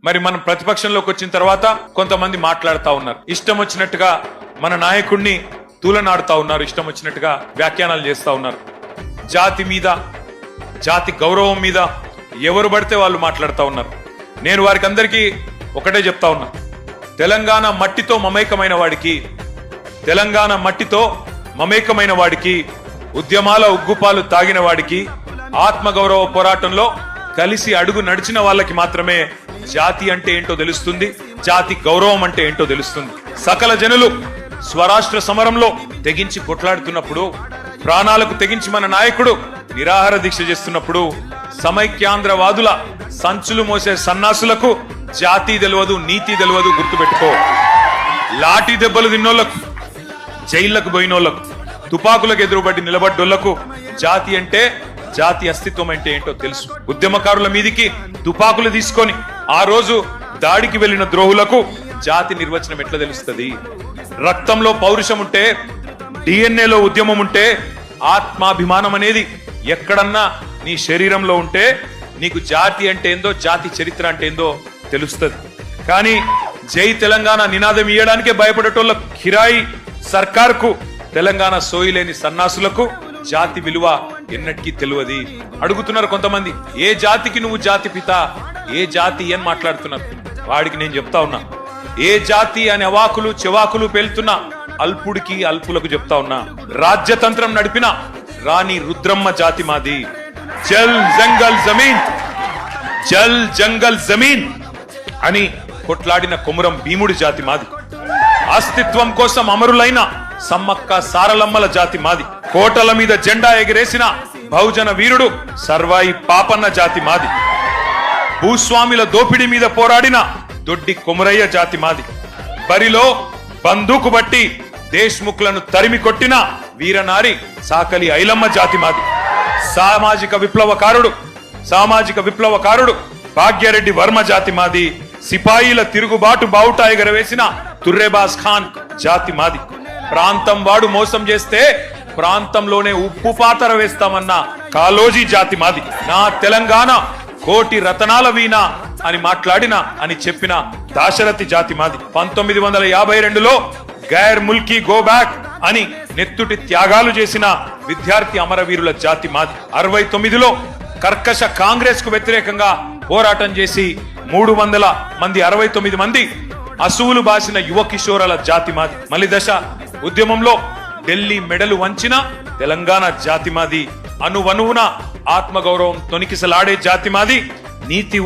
మరి మనం ప్రతిపక్షంలోకి వచ్చిన తర్వాత కొంతమంది మాట్లాడుతూ ఉన్నారు, ఇష్టం వచ్చినట్టుగా మన నాయకుడిని తూలనాడుతా ఉన్నారు, ఇష్టం వచ్చినట్టుగా వ్యాఖ్యానాలు చేస్తా ఉన్నారు. జాతి మీద, జాతి గౌరవం మీద ఎవరు పడితే వాళ్ళు మాట్లాడుతూ ఉన్నారు. నేను వారికి అందరికీ ఒకటే చెప్తా ఉన్నా, తెలంగాణ మట్టితో మమేకమైన వాడికి, తెలంగాణ మట్టితో మమేకమైన వాడికి, ఉద్యమాల ఉగ్గుపాలు తాగిన వాడికి, ఆత్మగౌరవ పోరాటంలో కలిసి అడుగు నడిచిన వాళ్ళకి మాత్రమే జాతి అంటే ఏంటో తెలుస్తుంది, జాతి గౌరవం అంటే ఏంటో తెలుస్తుంది. సకల జనులు స్వరాష్ట్ర సమరంలో తెగించి కొట్లాడుతున్నప్పుడు, ప్రాణాలకు తెగించి మన నాయకుడు నిరాహార దీక్ష చేస్తున్నప్పుడు, సమైక్యాంధ్రవాదుల సంచులు మోసే సన్నాసులకు జాతి తెలియదు, నీతి తెలియదు, గుర్తుపెట్టుకో. లాఠీ దెబ్బలు తిన్నోళ్లకు, జైళ్లకు పోయినోళ్లకు, తుపాకులకు ఎదురుబడి నిలబడ్డోళ్లకు జాతి అంటే, జాతి అస్తిత్వం అంటే ఏంటో తెలుసు. ఉద్యమకారుల మీదికి తుపాకులు తీసుకొని ఆ రోజు దాడికి వెళ్లిన ద్రోహులకు జాతి నిర్వచనం ఎట్లా తెలుస్తుంది? రక్తంలో పౌరుషం ఉంటే, డిఎన్ఏలో ఉద్యమం ఉంటే, ఆత్మాభిమానం అనేది ఎక్కడన్నా నీ శరీరంలో ఉంటే నీకు జాతి అంటే ఏందో, జాతి చరిత్ర అంటే ఏందో తెలుస్తుంది. కానీ జై తెలంగాణ నినాదం ఇయ్యడానికే భయపడేటోళ్ళ కిరాయి సర్కార్కు, తెలంగాణ సోయిలేని సన్నాసులకు జాతి విలువ ఎన్నటికీ తెలియదు. అడుగుతున్నారు కొంతమంది, ఏ జాతికి నువ్వు జాతి పిత, ఏ జాతి అని మాట్లాడుతున్నారు. వాడికి నేను చెప్తా ఉన్నా, ఏ జాతి అని అవాకులు చెవాకులు పేలుతున్నా అల్పుడికి, అల్పులకు చెప్తా ఉన్నా, రాజ్యతంత్రం నడిపిన రాణి రుద్రమ్మ జాతి మాది. జల్ జంగల్ జమీన్, జల్ జంగల్ జమీన్ అని కొట్లాడిన కొమురం భీముడి జాతి మాది. అస్తిత్వం కోసం అమరులైన సమ్మక్క సారలమ్మల జాతి మాది. కోటల మీద జెండా ఎగిరేసిన బహుజన వీరుడు సర్వాయి పాపన్న జాతి మాది. భూస్వామిల దోపిడీ మీద పోరాడిన దొడ్డి కొమురయ్య జాతి మాది. బరిలో బందూకు బట్టి దేశ్ముఖ్లను తరిమి కొట్టిన వీరనారి సాకలి ఐలమ్మ జాతి మాది. సామాజిక విప్లవకారుడు భాగ్యరెడ్డి వర్మ జాతి మాది. సిపాయిల తిరుగుబాటు బావుట ఎగరవేసిన తుర్రేబాస్ ఖాన్ జాతి మాది. ప్రాంతం వాడు మోసం చేస్తే ప్రాంతంలోనే ఉప్పు పాతర వేస్తామన్న కాలోజీ జాతి మాది. నా తెలంగాణ కోటి రతనాల వీణ అని మాట్లాడిన, అని చెప్పిన దాశరథి జాతి మాది. 1952లో గైర్ ముల్కీ గో బ్యాక్ అని నెత్తుటి త్యాగాలు చేసిన విద్యార్థి అమరవీరుల జాతి మాది. 69లో కర్కశ కాంగ్రెస్ కు వ్యతిరేకంగా పోరాటం చేసి 300 మంది, 69 మంది అసువులు బాసిన యువ కిషోరాల జాతి మాది. మలి దశ ఉద్యమంలో ఢిల్లీ మెడలు వంచిన తెలంగాణ జాతి మాది. అనువనువున ఆత్మగౌరవం తొనికిసలాడే జాతి మాది. నీతి